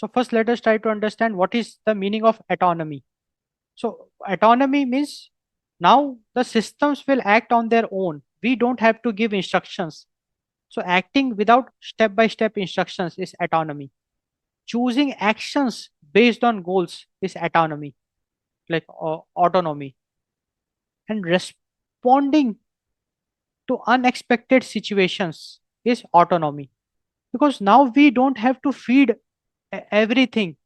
So first, let us try to understand what is the meaning of autonomy. So autonomy means now the systems will act on their own. We don't have to give instructions. So acting without step-by-step instructions is autonomy. Choosing actions based on goals is autonomy, like autonomy. And responding to unexpected situations is autonomy. Because now we don't have to feed everything.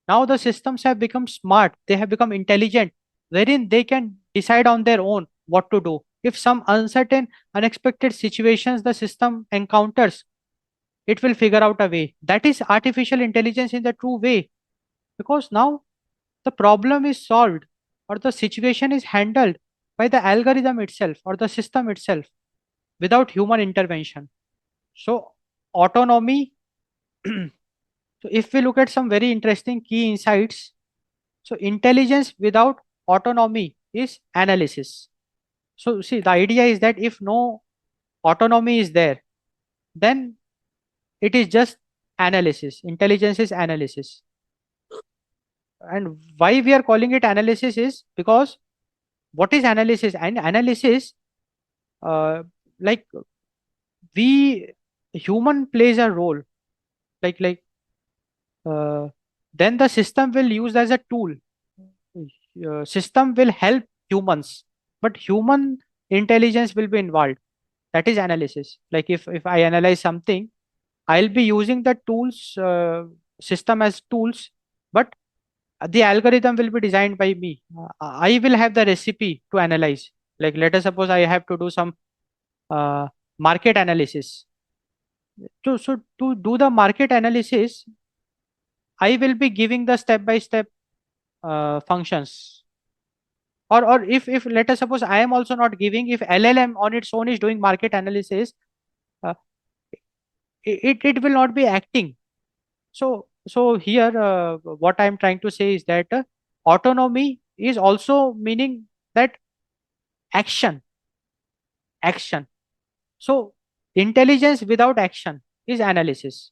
Now the systems have become smart, they have become intelligent, wherein they can decide on their own what to do. If some uncertain, unexpected situations the system encounters, it will figure out a way. That is artificial intelligence in the true way, because now the problem is solved or the situation is handled by the algorithm itself or the system itself without human intervention. So, autonomy. So, if we look at some very interesting key insights, so intelligence without autonomy is analysis. So, see, the idea is that if no autonomy is there, then it is just analysis. Intelligence is analysis. And why we are calling it analysis is because what is analysis? And analysis, uh, like we human plays a role, like uh, then the system will use as a tool. System will help humans, but human intelligence will be involved. That is analysis. Like if I analyze something, I'll be using the tools system as tools, but the algorithm will be designed by me. I will have the recipe to analyze. Like let us suppose I have to do some uh, market analysis. So to do the market analysis, I will be giving the step by step functions. Or if let us suppose I am also not giving, if LLM on its own is doing market analysis, uh, it will not be acting. So here what I am trying to say is that autonomy is also meaning that action, action. So intelligence without action is analysis.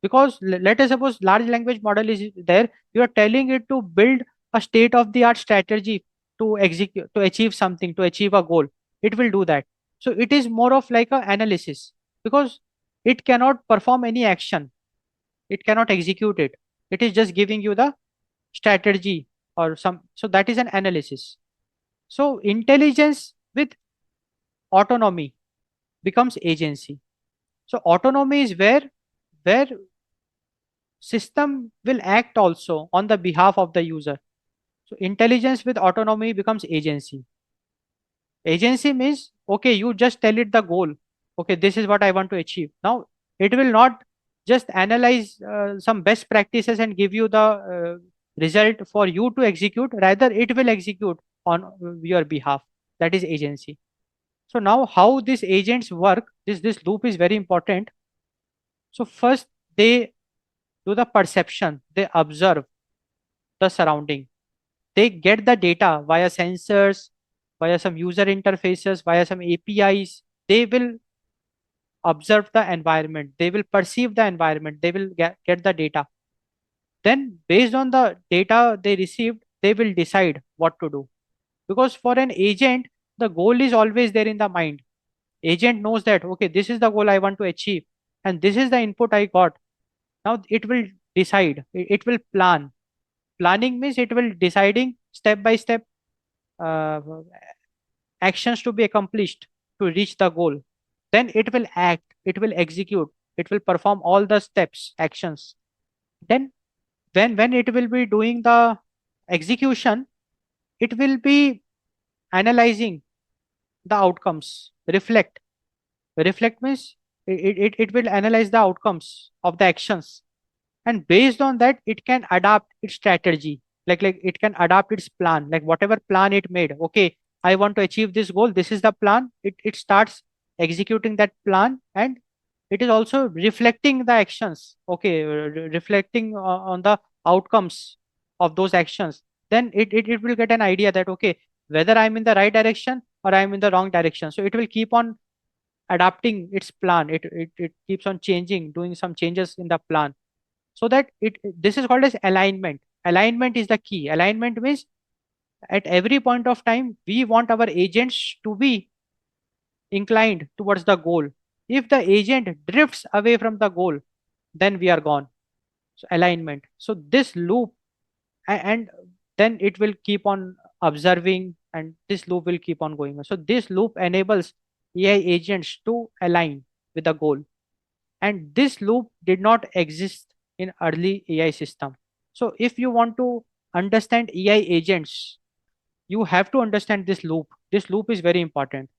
Because let us suppose large language model is there, you are telling it to build a state of the art strategy to execute, to achieve something, to achieve a goal. It will do that. So it is more of like a analysis, because it cannot perform any action, it cannot execute it. It is just giving you the strategy or some. So that is an analysis. So intelligence with autonomy becomes agency. So autonomy is where system will act also on the behalf of the user. So intelligence with autonomy becomes agency. Agency means, okay, you just tell it the goal. Okay, this is what I want to achieve. Now it will not just analyze some best practices and give you the result for you to execute. Rather, it will execute on your behalf. That is agency. So now how these agents work, this loop is very important. So first they do the perception, they observe the surrounding. They get the data via sensors, via some user interfaces, via some APIs. They will observe the environment, they will perceive the environment, they will get the data. Then, based on the data they received, they will decide what to do. Because for an agent, the goal is always there in the mind. Agent knows that, okay, this is the goal I want to achieve, and this is the input I got. Now it will decide, it will plan. Planning means it will deciding step by step uh, actions to be accomplished to reach the goal. Then it will act, it will execute, it will perform all the steps, actions. Then when it will be doing the execution, it will be analyzing the outcomes. Reflect means it will analyze the outcomes of the actions, and based on that it can adapt its strategy. Like it can adapt its plan, like whatever plan it made. Okay, I want to achieve this goal, this is the plan. It starts executing that plan, and it is also reflecting the actions. Okay, reflecting on the outcomes of those actions. Then it will get an idea that, okay, whether I'm in the right direction or I'm in the wrong direction. So it will keep on adapting its plan. It keeps on changing, doing some changes in the plan. so that this is called as alignment. Alignment is the key. Alignment means at every point of time we want our agents to be inclined towards the goal. If the agent drifts away from the goal, then we are gone. So alignment. So this loop, and then it will keep on observing, and this loop will keep on going. So this loop enables AI agents to align with the goal, and this loop did not exist in early AI system. So if you want to understand AI agents, you have to understand this loop. This loop is very important.